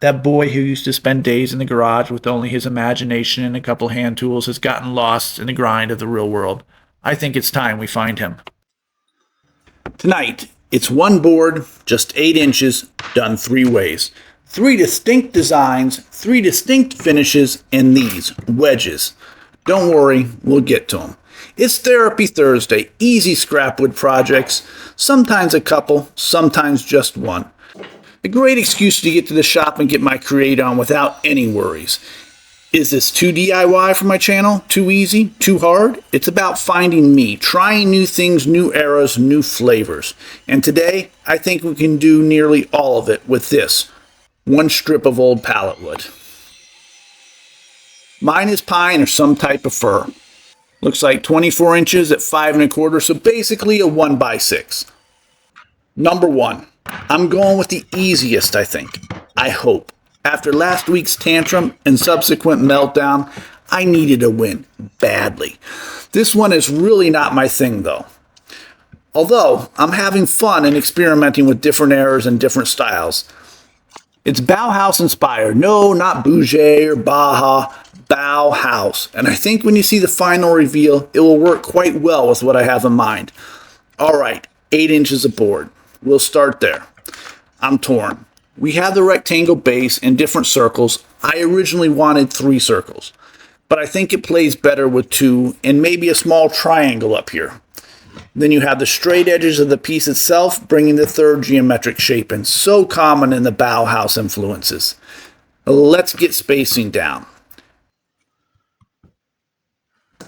That boy who used to spend days in the garage with only his imagination and a couple hand tools has gotten lost in the grind of the real world. I think it's time we find him. Tonight, it's one board, just 8 inches, done 3 ways. 3 distinct designs, 3 distinct finishes, and these, wedges. Don't worry, we'll get to them. It's Therapy Thursday, easy scrapwood projects, sometimes a couple, sometimes just one. A great excuse to get to the shop and get my create on without any worries. Is this too DIY for my channel? Too easy? Too hard? It's about finding me, trying new things, new eras, new flavors. And today, I think we can do nearly all of it with this, one strip of old pallet wood. Mine is pine or some type of fir. Looks like 24 inches at 5 1/4, so basically a 1x6. Number 1. I'm going with the easiest, I think. I hope. After last week's tantrum and subsequent meltdown, I needed a win badly. This one is really not my thing, though. Although, I'm having fun and experimenting with different eras and different styles. It's Bauhaus-Inspired. No, not Bouger or Baja. Bauhaus. And I think when you see the final reveal, it will work quite well with what I have in mind. All right, 8 inches of board. We'll start there. I'm torn. We have the rectangle base in different circles. I originally wanted 3 circles, but I think it plays better with 2 and maybe a small triangle up here. Then you have the straight edges of the piece itself, bringing the 3rd geometric shape in. So common in the Bauhaus influences. Let's get spacing down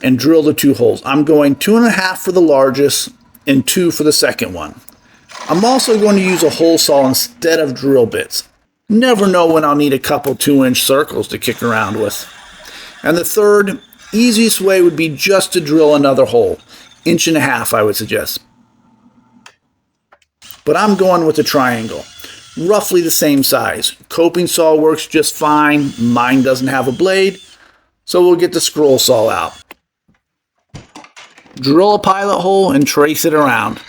and drill the 2 holes. I'm going 2.5 for the largest and 2 for the second one. I'm also going to use a hole saw instead of drill bits. Never know when I'll need a couple 2-inch circles to kick around with. And the third, easiest way would be just to drill another hole. 1.5 inches, I would suggest. But I'm going with a triangle. Roughly the same size. Coping saw works just fine. Mine doesn't have a blade, so we'll get the scroll saw out. Drill a pilot hole and trace it around.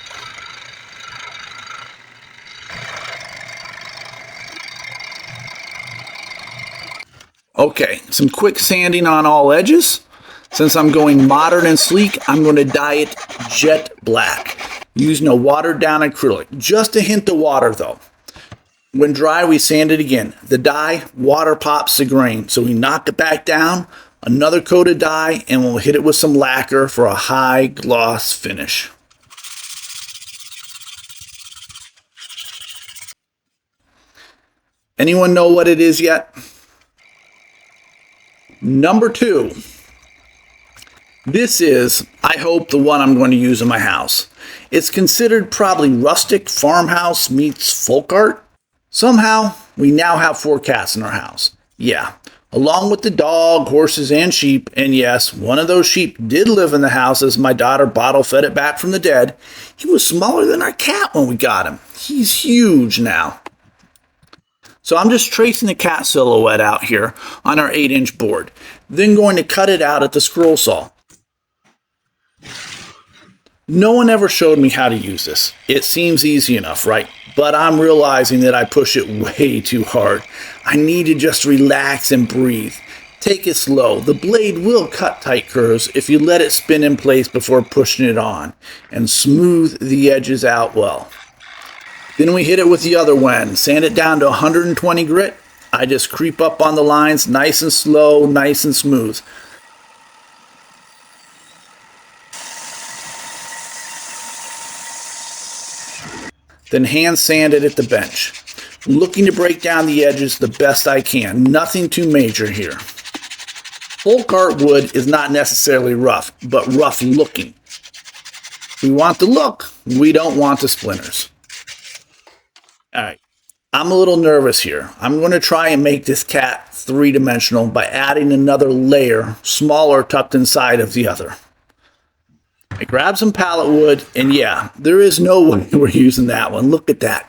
Okay, some quick sanding on all edges. Since I'm going modern and sleek, I'm going to dye it jet black, using a watered down acrylic. Just a hint of water though. When dry, we sand it again. The dye, water pops the grain, so we knock it back down, another coat of dye, and we'll hit it with some lacquer for a high gloss finish. Anyone know what it is yet? Number 2. This is, I hope, the one I'm going to use in my house. It's considered probably rustic farmhouse meets folk art. Somehow, we now have 4 cats in our house. Yeah, along with the dog, horses, and sheep. And yes, one of those sheep did live in the house as my daughter bottle fed it back from the dead. He was smaller than our cat when we got him. He's huge now. So I'm just tracing the cat silhouette out here on our 8-inch board, then going to cut it out at the scroll saw. No one ever showed me how to use this. It seems easy enough, right? But I'm realizing that I push it way too hard. I need to just relax and breathe. Take it slow. The blade will cut tight curves if you let it spin in place before pushing it on, and smooth the edges out well. Then we hit it with the other one, sand it down to 120 grit. I just creep up on the lines nice and slow, nice and smooth. Then hand sand it at the bench. Looking to break down the edges the best I can. Nothing too major here. Folk art wood is not necessarily rough, but rough looking. We want the look, we don't want the splinters. Alright, I'm a little nervous here. I'm going to try and make this cat 3-dimensional by adding another layer, smaller, tucked inside of the other. I grabbed some pallet wood, and yeah, there is no way we're using that one. Look at that.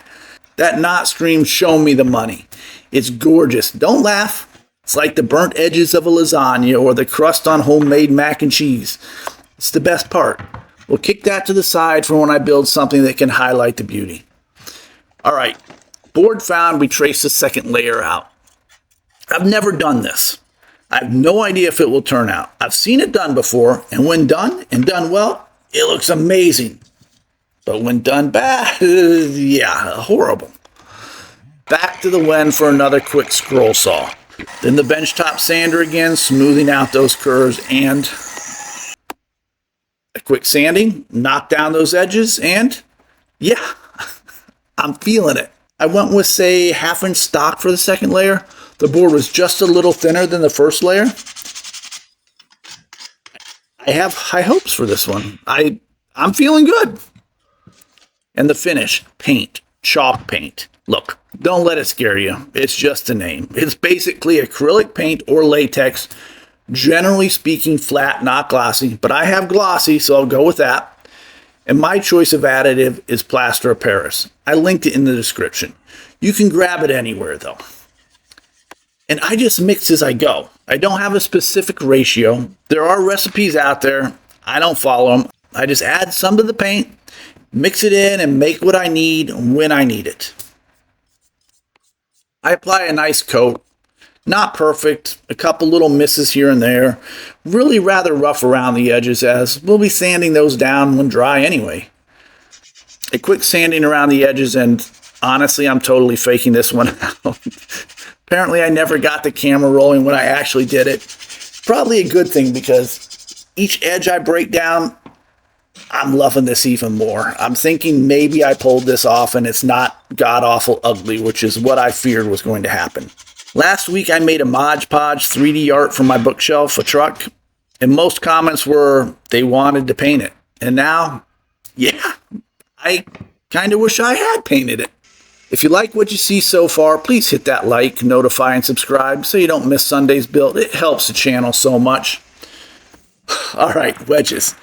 That knot stream showed me the money. It's gorgeous. Don't laugh. It's like the burnt edges of a lasagna or the crust on homemade mac and cheese. It's the best part. We'll kick that to the side for when I build something that can highlight the beauty. All right, board found, we trace the second layer out. I've never done this. I have no idea if it will turn out. I've seen it done before, and when done, and done well, it looks amazing. But when done bad, yeah, horrible. Back to the Wen for another quick scroll saw. Then the benchtop sander again, smoothing out those curves, and a quick sanding, knock down those edges, and yeah, I'm feeling it. I went with, say, 1/2 inch stock for the second layer. The board was just a little thinner than the first layer. I have high hopes for this one. I'm feeling good. And the finish, paint, chalk paint. Look, don't let it scare you. It's just a name. It's basically acrylic paint or latex. Generally speaking, flat, not glossy. But I have glossy, so I'll go with that. And my choice of additive is plaster of Paris. I linked it in the description. You can grab it anywhere, though. And I just mix as I go. I don't have a specific ratio. There are recipes out there. I don't follow them. I just add some to the paint, mix it in, and make what I need when I need it. I apply a nice coat. Not perfect. A couple little misses here and there. Really rather rough around the edges, as we'll be sanding those down when dry anyway. A quick sanding around the edges, and honestly, I'm totally faking this one out. Apparently, I never got the camera rolling when I actually did it. Probably a good thing, because each edge I break down, I'm loving this even more. I'm thinking maybe I pulled this off and it's not god-awful ugly, which is what I feared was going to happen. Last week, I made a Mod Podge 3D art for my bookshelf, a truck, and most comments were they wanted to paint it. And now, yeah, I kind of wish I had painted it. If you like what you see so far, please hit that like, notify, and subscribe so you don't miss Sunday's build. It helps the channel so much. All right, wedges.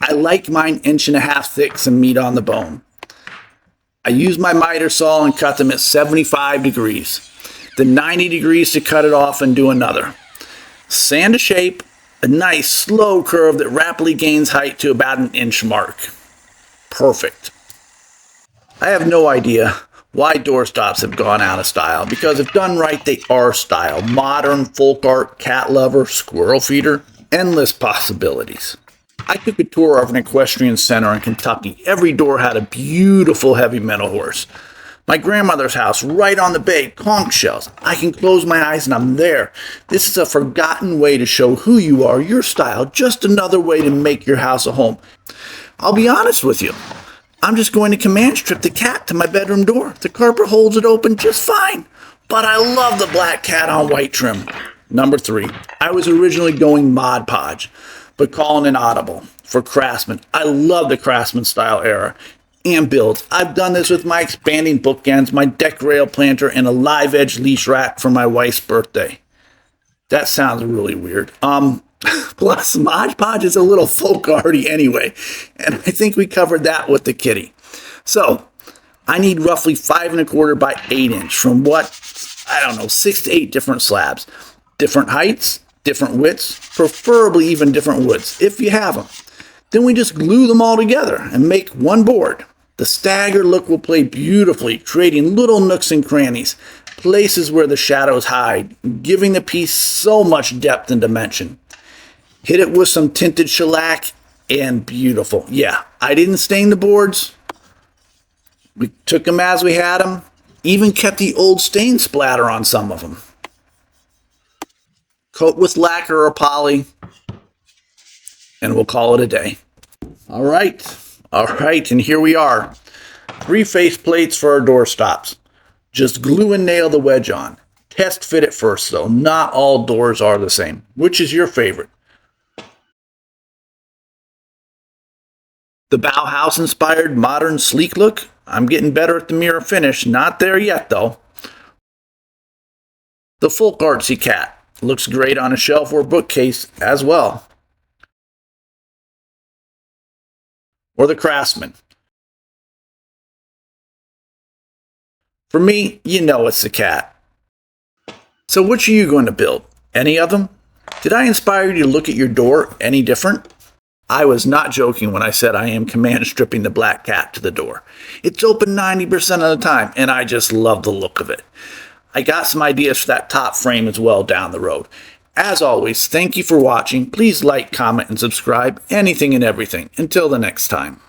I like mine 1.5 inch thick, some meat on the bone. I use my miter saw and cut them at 75 degrees. Then 90 degrees to cut it off and do another. Sand to shape, a nice slow curve that rapidly gains height to about an inch mark. Perfect. I have no idea why doorstops have gone out of style, because if done right, they are style. Modern, folk art, cat lover, squirrel feeder, endless possibilities. I took a tour of an equestrian center in Kentucky. Every door had a beautiful heavy metal horse. My grandmother's house, right on the bay, conch shells. I can close my eyes and I'm there. This is a forgotten way to show who you are, your style, just another way to make your house a home. I'll be honest with you. I'm just going to command strip the cat to my bedroom door. The carpet holds it open just fine. But I love the black cat on white trim. Number 3. I was originally going Mod Podge, but calling an audible for Craftsman. I love the Craftsman-style era and builds. I've done this with my expanding bookends, my deck rail planter, and a live edge leash rack for my wife's birthday. That sounds really weird. Plus, Mod Podge is a little folk arty anyway, and I think we covered that with the kitty. So, I need roughly 5 1/4 by 8 inch from what, I don't know, 6 to 8 different slabs. Different heights, different widths, preferably even different woods, if you have them. Then we just glue them all together and make one board. The staggered look will play beautifully, creating little nooks and crannies, places where the shadows hide, giving the piece so much depth and dimension. Hit it with some tinted shellac, and beautiful. Yeah, I didn't stain the boards. We took them as we had them. Even kept the old stain splatter on some of them. Coat with lacquer or poly, and we'll call it a day. All right, and here we are. 3 face plates for our door stops. Just glue and nail the wedge on. Test fit it first, though. Not all doors are the same. Which is your favorite? The Bauhaus-Inspired Modern sleek look? I'm getting better at the mirror finish. Not there yet, though. The folk artsy cat. Looks great on a shelf or bookcase as well. Or the Craftsman. For me, you know it's the cat. So which are you going to build? Any of them? Did I inspire you to look at your door any different? I was not joking when I said I am command stripping the black cat to the door. It's open 90% of the time, and I just love the look of it. I got some ideas for that top frame as well down the road. As always, thank you for watching. Please like, comment, and subscribe. Anything and everything. Until the next time.